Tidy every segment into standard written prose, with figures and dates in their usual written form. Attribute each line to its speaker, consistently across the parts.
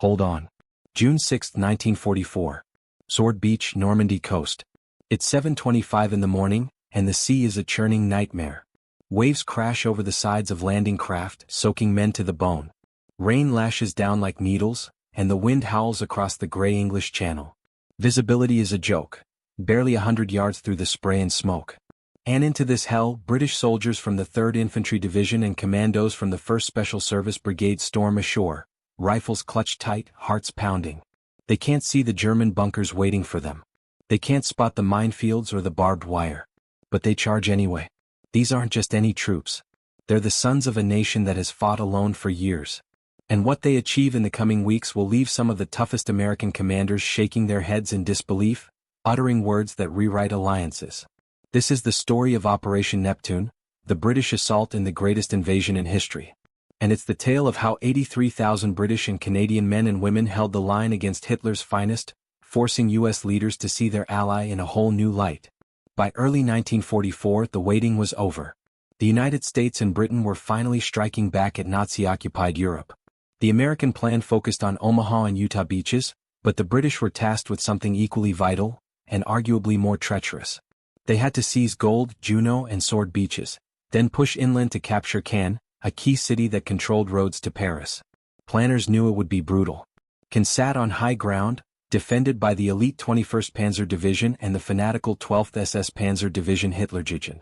Speaker 1: Hold on. June 6, 1944. Sword Beach, Normandy coast. It's 7:25 in the morning, and the sea is a churning nightmare. Waves crash over the sides of landing craft, soaking men to the bone. Rain lashes down like needles, and the wind howls across the gray English Channel. Visibility is a joke, barely 100 yards through the spray and smoke. And into this hell, British soldiers from the 3rd Infantry Division and commandos from the 1st Special Service Brigade storm ashore, rifles clutched tight, hearts pounding. They can't see the German bunkers waiting for them. They can't spot the minefields or the barbed wire. But they charge anyway. These aren't just any troops. They're the sons of a nation that has fought alone for years. And what they achieve in the coming weeks will leave some of the toughest American commanders shaking their heads in disbelief, uttering words that rewrite alliances. This is the story of Operation Neptune, the British assault in the greatest invasion in history. And it's the tale of how 83,000 British and Canadian men and women held the line against Hitler's finest, forcing U.S. leaders to see their ally in a whole new light. By early 1944, the waiting was over. The United States and Britain were finally striking back at Nazi-occupied Europe. The American plan focused on Omaha and Utah beaches, but the British were tasked with something equally vital, and arguably more treacherous. They had to seize Gold, Juno, and Sword beaches, then push inland to capture Cannes, a key city that controlled roads to Paris. Planners knew it would be brutal. Cannes sat on high ground, defended by the elite 21st Panzer Division and the fanatical 12th SS Panzer Division Hitlerjugend.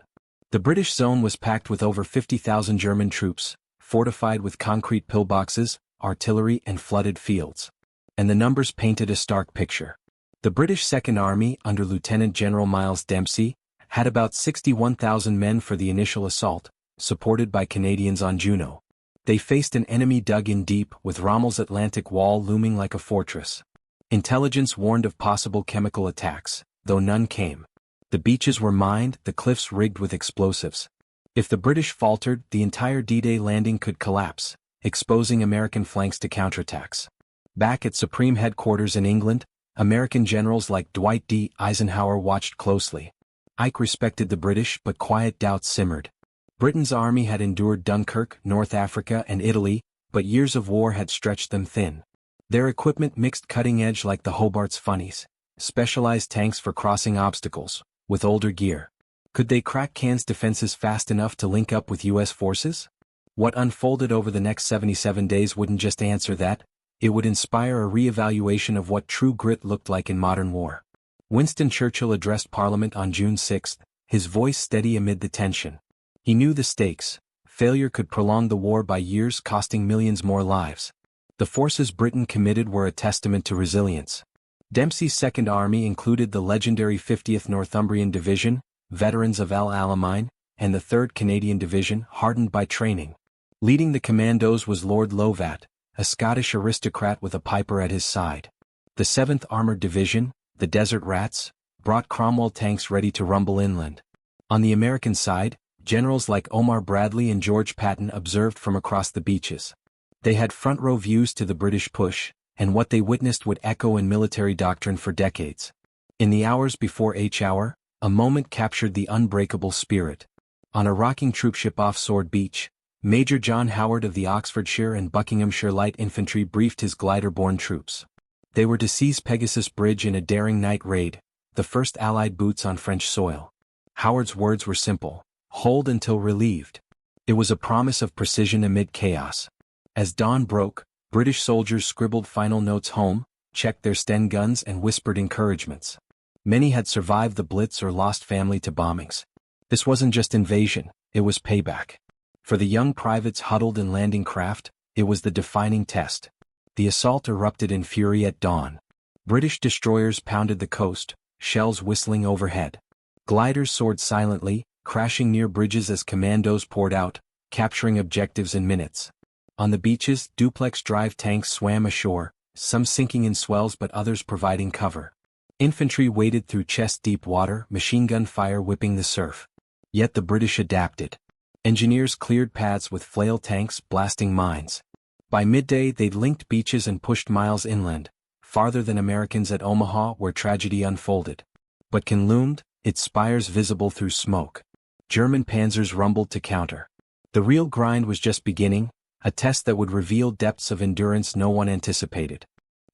Speaker 1: The British zone was packed with over 50,000 German troops, fortified with concrete pillboxes, artillery and flooded fields. And the numbers painted a stark picture. The British Second Army, under Lieutenant General Miles Dempsey, had about 61,000 men for the initial assault, supported by Canadians on Juno. They faced an enemy dug in deep, with Rommel's Atlantic Wall looming like a fortress. Intelligence warned of possible chemical attacks, though none came. The beaches were mined, the cliffs rigged with explosives. If the British faltered, the entire D-Day landing could collapse, exposing American flanks to counterattacks. Back at Supreme Headquarters in England, American generals like Dwight D. Eisenhower watched closely. Ike respected the British, but quiet doubts simmered. Britain's army had endured Dunkirk, North Africa, and Italy, but years of war had stretched them thin. Their equipment mixed cutting-edge like the Hobart's funnies, specialized tanks for crossing obstacles, with older gear. Could they crack Cannes' defenses fast enough to link up with U.S. forces? What unfolded over the next 77 days wouldn't just answer that, it would inspire a re-evaluation of what true grit looked like in modern war. Winston Churchill addressed Parliament on June 6, his voice steady amid the tension. He knew the stakes. Failure could prolong the war by years, costing millions more lives. The forces Britain committed were a testament to resilience. Dempsey's Second Army included the legendary 50th Northumbrian Division, veterans of El Alamein, and the 3rd Canadian Division, hardened by training. Leading the commandos was Lord Lovat, a Scottish aristocrat with a piper at his side. The 7th Armored Division, the Desert Rats, brought Cromwell tanks ready to rumble inland. On the American side, generals like Omar Bradley and George Patton observed from across the beaches. They had front-row views to the British push, and what they witnessed would echo in military doctrine for decades. In the hours before H hour, a moment captured the unbreakable spirit. On a rocking troopship off Sword Beach, Major John Howard of the Oxfordshire and Buckinghamshire Light Infantry briefed his glider-borne troops. They were to seize Pegasus Bridge in a daring night raid, the first Allied boots on French soil. Howard's words were simple: hold until relieved. It was a promise of precision amid chaos. As dawn broke, British soldiers scribbled final notes home, checked their Sten guns and whispered encouragements. Many had survived the Blitz or lost family to bombings. This wasn't just invasion, it was payback. For the young privates huddled in landing craft, it was the defining test. The assault erupted in fury at dawn. British destroyers pounded the coast, shells whistling overhead. Gliders soared silently, crashing near bridges as commandos poured out, capturing objectives in minutes. On the beaches, duplex drive tanks swam ashore, some sinking in swells but others providing cover. Infantry waded through chest-deep water, machine gun fire whipping the surf. Yet the British adapted. Engineers cleared paths with flail tanks blasting mines. By midday they'd linked beaches and pushed miles inland, farther than Americans at Omaha where tragedy unfolded. But Cannes loomed, its spires visible through smoke. German panzers rumbled to counter. The real grind was just beginning, a test that would reveal depths of endurance no one anticipated.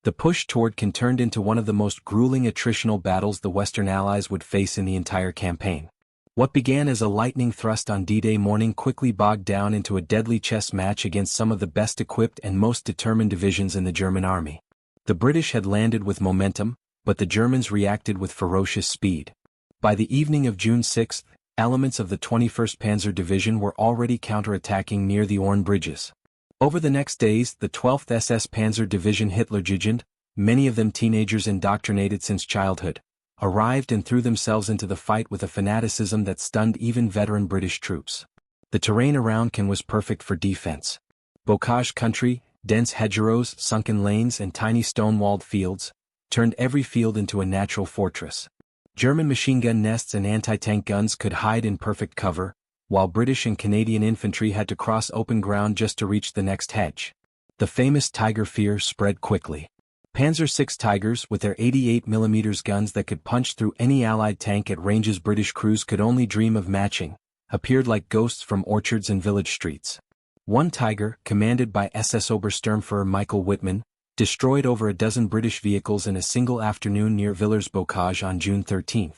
Speaker 1: The push toward Cannes turned into one of the most grueling attritional battles the Western Allies would face in the entire campaign. What began as a lightning thrust on D-Day morning quickly bogged down into a deadly chess match against some of the best equipped and most determined divisions in the German army. The British had landed with momentum, but the Germans reacted with ferocious speed. By the evening of June 6, elements of the 21st Panzer Division were already counterattacking near the Orne bridges. Over the next days, the 12th SS Panzer Division Hitlerjugend, many of them teenagers indoctrinated since childhood, arrived and threw themselves into the fight with a fanaticism that stunned even veteran British troops. The terrain around Cannes was perfect for defense. Bocage country, dense hedgerows, sunken lanes and tiny stone-walled fields, turned every field into a natural fortress. German machine gun nests and anti-tank guns could hide in perfect cover, while British and Canadian infantry had to cross open ground just to reach the next hedge. The famous Tiger fear spread quickly. Panzer VI Tigers, with their 88mm guns that could punch through any Allied tank at ranges British crews could only dream of matching, appeared like ghosts from orchards and village streets. One Tiger, commanded by SS Obersturmführer Michael Wittmann, destroyed over a dozen British vehicles in a single afternoon near Villers-Bocage on June 13.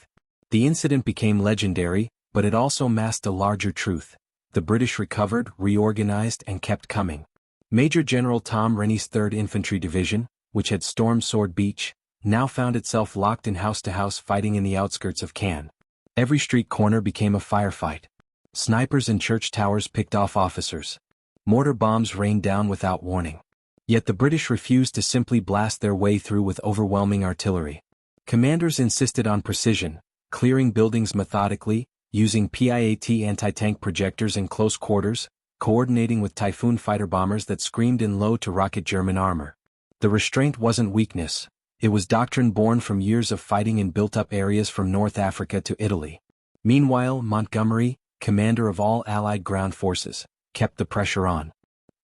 Speaker 1: The incident became legendary, but it also masked a larger truth. The British recovered, reorganized and kept coming. Major General Tom Rennie's 3rd Infantry Division, which had stormed Sword Beach, now found itself locked in house-to-house fighting in the outskirts of Cannes. Every street corner became a firefight. Snipers in church towers picked off officers. Mortar bombs rained down without warning. Yet the British refused to simply blast their way through with overwhelming artillery. Commanders insisted on precision, clearing buildings methodically, using PIAT anti-tank projectors in close quarters, coordinating with Typhoon fighter bombers that screamed in low-to-rocket German armor. The restraint wasn't weakness, it was doctrine born from years of fighting in built-up areas from North Africa to Italy. Meanwhile, Montgomery, commander of all Allied ground forces, kept the pressure on.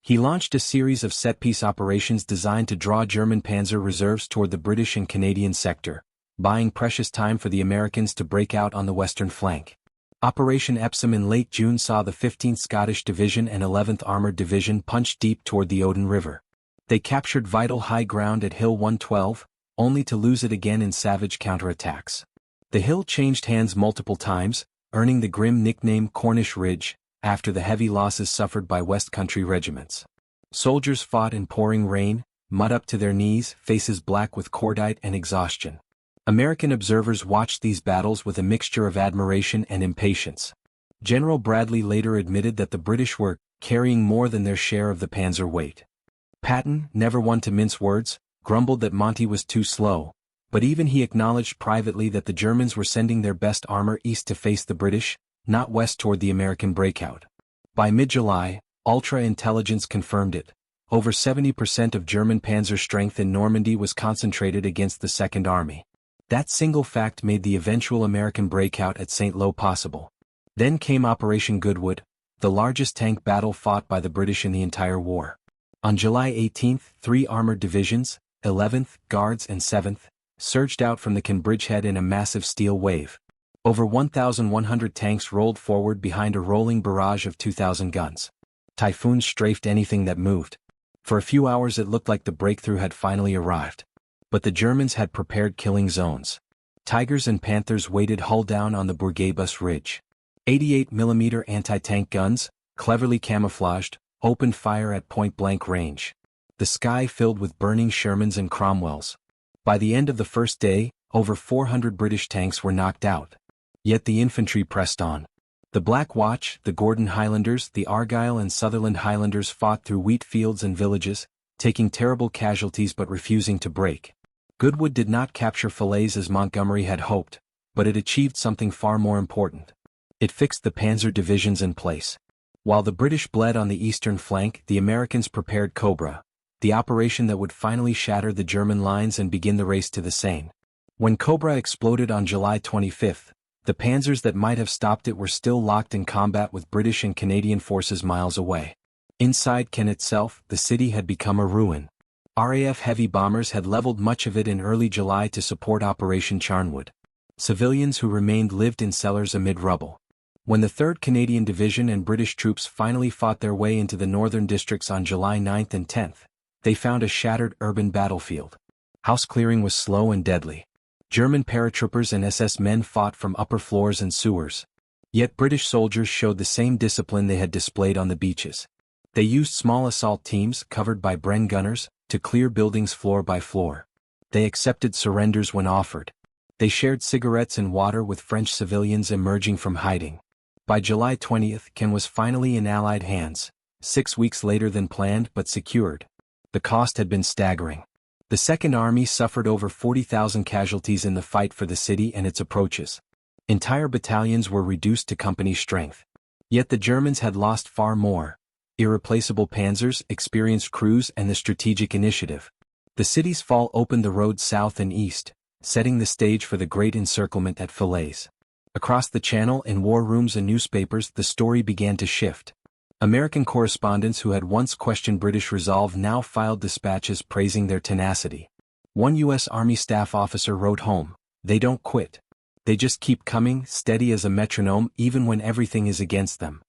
Speaker 1: He launched a series of set-piece operations designed to draw German panzer reserves toward the British and Canadian sector, buying precious time for the Americans to break out on the western flank. Operation Epsom in late June saw the 15th Scottish Division and 11th Armoured Division punch deep toward the Odin River. They captured vital high ground at Hill 112, only to lose it again in savage counterattacks. The hill changed hands multiple times, earning the grim nickname Cornish Ridge, after the heavy losses suffered by West Country regiments. Soldiers fought in pouring rain, mud up to their knees, faces black with cordite and exhaustion. American observers watched these battles with a mixture of admiration and impatience. General Bradley later admitted that the British were carrying more than their share of the panzer weight. Patton, never one to mince words, grumbled that Monty was too slow, but even he acknowledged privately that the Germans were sending their best armor east to face the British, not west toward the American breakout. By mid-July, ultra-intelligence confirmed it. Over 70% of German panzer strength in Normandy was concentrated against the Second Army. That single fact made the eventual American breakout at St. Lo possible. Then came Operation Goodwood, the largest tank battle fought by the British in the entire war. On July 18, 3 armored divisions, 11th, Guards and 7th, surged out from the Cannes bridgehead in a massive steel wave. Over 1,100 tanks rolled forward behind a rolling barrage of 2,000 guns. Typhoons strafed anything that moved. For a few hours it looked like the breakthrough had finally arrived. But the Germans had prepared killing zones. Tigers and Panthers waited hull down on the Bourguebus Ridge. 88mm anti-tank guns, cleverly camouflaged, opened fire at point-blank range. The sky filled with burning Shermans and Cromwells. By the end of the first day, over 400 British tanks were knocked out. Yet the infantry pressed on. The Black Watch, the Gordon Highlanders, the Argyll and Sutherland Highlanders fought through wheat fields and villages, taking terrible casualties but refusing to break. Goodwood did not capture Falaise as Montgomery had hoped, but it achieved something far more important. It fixed the panzer divisions in place. While the British bled on the eastern flank, the Americans prepared Cobra, the operation that would finally shatter the German lines and begin the race to the Seine. When Cobra exploded on July 25, the panzers that might have stopped it were still locked in combat with British and Canadian forces miles away. Inside Cannes itself, the city had become a ruin. RAF heavy bombers had leveled much of it in early July to support Operation Charnwood. Civilians who remained lived in cellars amid rubble. When the 3rd Canadian Division and British troops finally fought their way into the northern districts on July 9 and 10, they found a shattered urban battlefield. House clearing was slow and deadly. German paratroopers and SS men fought from upper floors and sewers. Yet British soldiers showed the same discipline they had displayed on the beaches. They used small assault teams, covered by Bren gunners, to clear buildings floor by floor. They accepted surrenders when offered. They shared cigarettes and water with French civilians emerging from hiding. By July 20, Caen was finally in Allied hands, 6 weeks later than planned but secured. The cost had been staggering. The Second Army suffered over 40,000 casualties in the fight for the city and its approaches. Entire battalions were reduced to company strength. Yet the Germans had lost far more: irreplaceable panzers, experienced crews, and the strategic initiative. The city's fall opened the roads south and east, setting the stage for the Great Encirclement at Falaise. Across the channel, in war rooms and newspapers, the story began to shift. American correspondents who had once questioned British resolve now filed dispatches praising their tenacity. One U.S. Army staff officer wrote home, "They don't quit. They just keep coming, steady as a metronome even when everything is against them."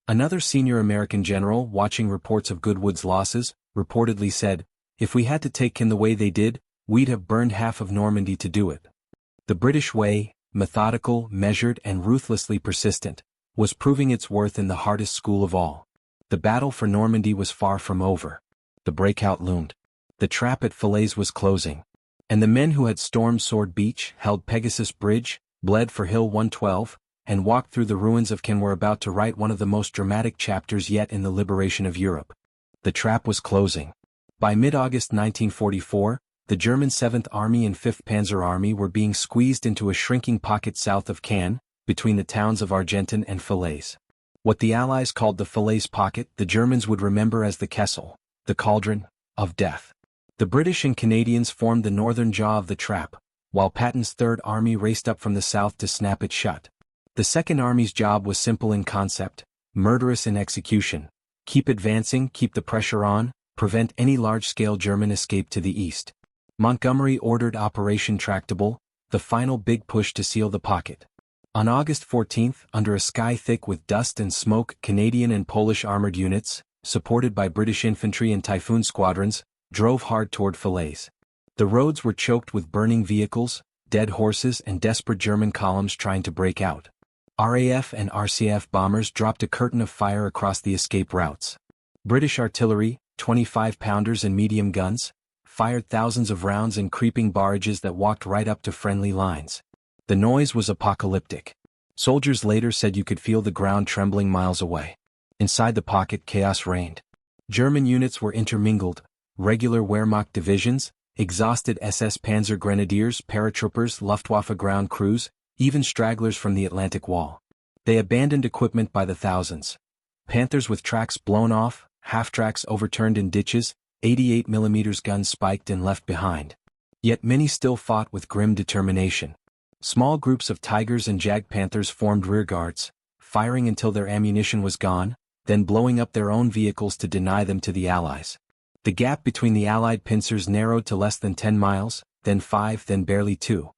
Speaker 1: Another senior American general, watching reports of Goodwood's losses, reportedly said, "If we had to take Caen the way they did, we'd have burned half of Normandy to do it." The British way, methodical, measured, and ruthlessly persistent, was proving its worth in the hardest school of all. The battle for Normandy was far from over. The breakout loomed. The trap at Falaise was closing. And the men who had stormed Sword Beach, held Pegasus Bridge, bled for Hill 112, and walked through the ruins of Caen were about to write one of the most dramatic chapters yet in the liberation of Europe. The trap was closing. By mid-August 1944, the German 7th Army and 5th Panzer Army were being squeezed into a shrinking pocket south of Caen, between the towns of Argentan and Falaise. What the Allies called the Falaise Pocket, the Germans would remember as the Kessel, the cauldron, of death. The British and Canadians formed the northern jaw of the trap, while Patton's 3rd Army raced up from the south to snap it shut. The Second Army's job was simple in concept, murderous in execution: keep advancing, keep the pressure on, prevent any large-scale German escape to the east. Montgomery ordered Operation Tractable, the final big push to seal the pocket. On August 14, under a sky thick with dust and smoke, Canadian and Polish armored units, supported by British infantry and Typhoon squadrons, drove hard toward Falaise. The roads were choked with burning vehicles, dead horses, and desperate German columns trying to break out. RAF and RCF bombers dropped a curtain of fire across the escape routes. British artillery, 25-pounders and medium guns, fired thousands of rounds in creeping barrages that walked right up to friendly lines. The noise was apocalyptic. Soldiers later said you could feel the ground trembling miles away. Inside the pocket, chaos reigned. German units were intermingled: regular Wehrmacht divisions, exhausted SS Panzer Grenadiers, paratroopers, Luftwaffe ground crews, even stragglers from the Atlantic Wall. They abandoned equipment by the thousands. Panthers with tracks blown off, half-tracks overturned in ditches, 88mm guns spiked and left behind. Yet many still fought with grim determination. Small groups of Tigers and Jag Panthers formed rearguards, firing until their ammunition was gone, then blowing up their own vehicles to deny them to the Allies. The gap between the Allied pincers narrowed to less than 10 miles, then 5, then barely 2.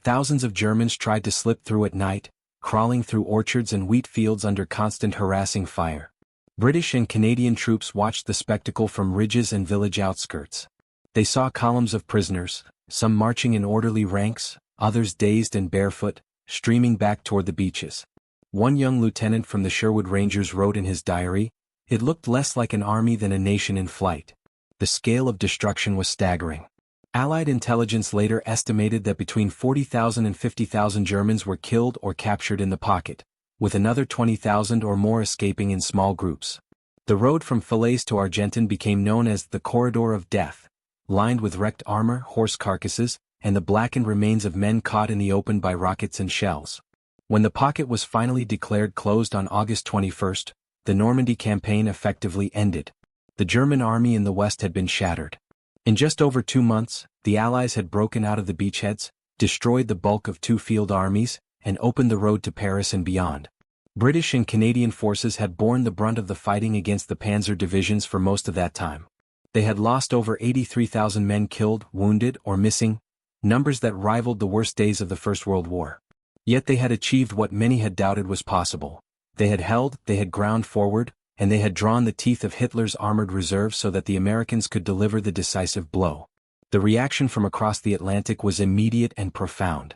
Speaker 1: Thousands of Germans tried to slip through at night, crawling through orchards and wheat fields under constant harassing fire. British and Canadian troops watched the spectacle from ridges and village outskirts. They saw columns of prisoners, some marching in orderly ranks, others dazed and barefoot, streaming back toward the beaches. One young lieutenant from the Sherwood Rangers wrote in his diary, "It looked less like an army than a nation in flight." The scale of destruction was staggering. Allied intelligence later estimated that between 40,000 and 50,000 Germans were killed or captured in the pocket, with another 20,000 or more escaping in small groups. The road from Falaise to Argentan became known as the Corridor of Death, lined with wrecked armor, horse carcasses, and the blackened remains of men caught in the open by rockets and shells. When the pocket was finally declared closed on August 21, the Normandy campaign effectively ended. The German army in the west had been shattered. In just over 2 months, the Allies had broken out of the beachheads, destroyed the bulk of 2 field armies, and opened the road to Paris and beyond. British and Canadian forces had borne the brunt of the fighting against the panzer divisions for most of that time. They had lost over 83,000 men killed, wounded, or missing, numbers that rivaled the worst days of the First World War. Yet they had achieved what many had doubted was possible: They had ground forward, and they had drawn the teeth of Hitler's armored reserve so that the Americans could deliver the decisive blow. The reaction from across the Atlantic was immediate and profound.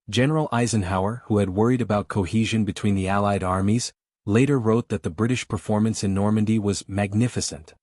Speaker 1: General Eisenhower, who had worried about cohesion between the Allied armies, later wrote that the British performance in Normandy was magnificent.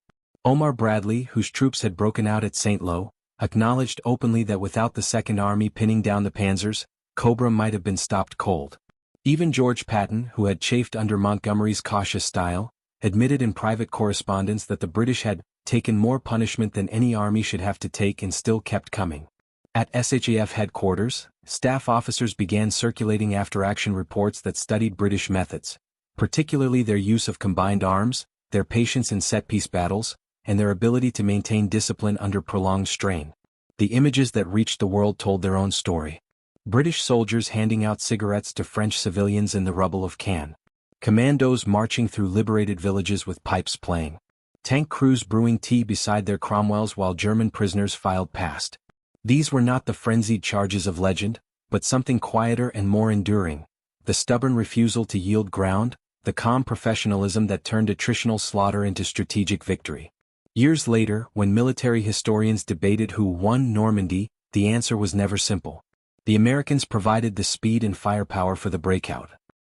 Speaker 1: Omar Bradley, whose troops had broken out at St. Lo, acknowledged openly that without the Second Army pinning down the panzers, Cobra might have been stopped cold. Even George Patton, who had chafed under Montgomery's cautious style, admitted in private correspondence that the British had taken more punishment than any army should have to take and still kept coming. At SHAF headquarters, staff officers began circulating after-action reports that studied British methods, particularly their use of combined arms, their patience in set-piece battles, and their ability to maintain discipline under prolonged strain. The images that reached the world told their own story. British soldiers handing out cigarettes to French civilians in the rubble of Cannes. Commandos marching through liberated villages with pipes playing. Tank crews brewing tea beside their Cromwells while German prisoners filed past. These were not the frenzied charges of legend, but something quieter and more enduring. The stubborn refusal to yield ground, the calm professionalism that turned attritional slaughter into strategic victory. Years later, when military historians debated who won Normandy, the answer was never simple. The Americans provided the speed and firepower for the breakout.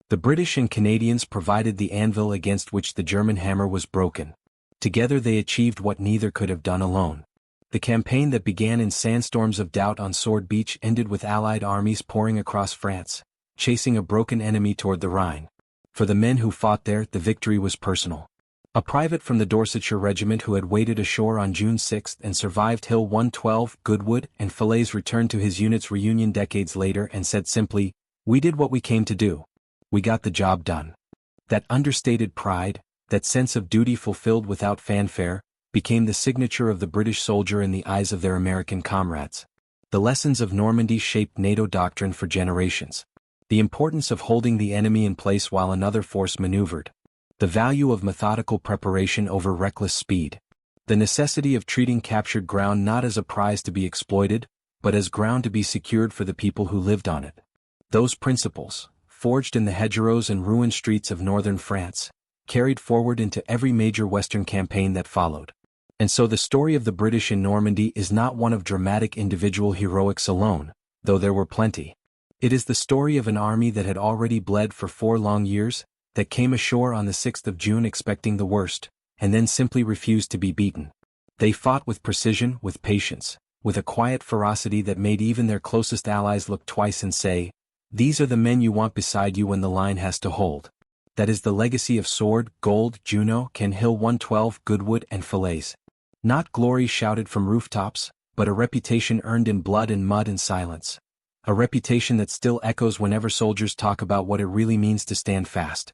Speaker 1: The British and Canadians provided the anvil against which the German hammer was broken. Together they achieved what neither could have done alone. The campaign that began in sandstorms of doubt on Sword Beach ended with Allied armies pouring across France, chasing a broken enemy toward the Rhine. For the men who fought there, the victory was personal. A private from the Dorsetshire Regiment who had waded ashore on June 6 and survived Hill 112, Goodwood, and Falaise returned to his unit's reunion decades later and said simply, "We did what we came to do. We got the job done." That understated pride, that sense of duty fulfilled without fanfare, became the signature of the British soldier in the eyes of their American comrades. The lessons of Normandy shaped NATO doctrine for generations. The importance of holding the enemy in place while another force maneuvered. The value of methodical preparation over reckless speed. The necessity of treating captured ground not as a prize to be exploited, but as ground to be secured for the people who lived on it. Those principles, forged in the hedgerows and ruined streets of northern France, carried forward into every major Western campaign that followed. And so the story of the British in Normandy is not one of dramatic individual heroics alone, though there were plenty. It is the story of an army that had already bled for 4 long years, that came ashore on the 6th of June expecting the worst, and then simply refused to be beaten. They fought with precision, with patience, with a quiet ferocity that made even their closest allies look twice and say, "These are the men you want beside you when the line has to hold." That is the legacy of Sword, Gold, Juno, Ken Hill 112, Goodwood, and Falaise. Not glory shouted from rooftops, but a reputation earned in blood and mud and silence. A reputation that still echoes whenever soldiers talk about what it really means to stand fast.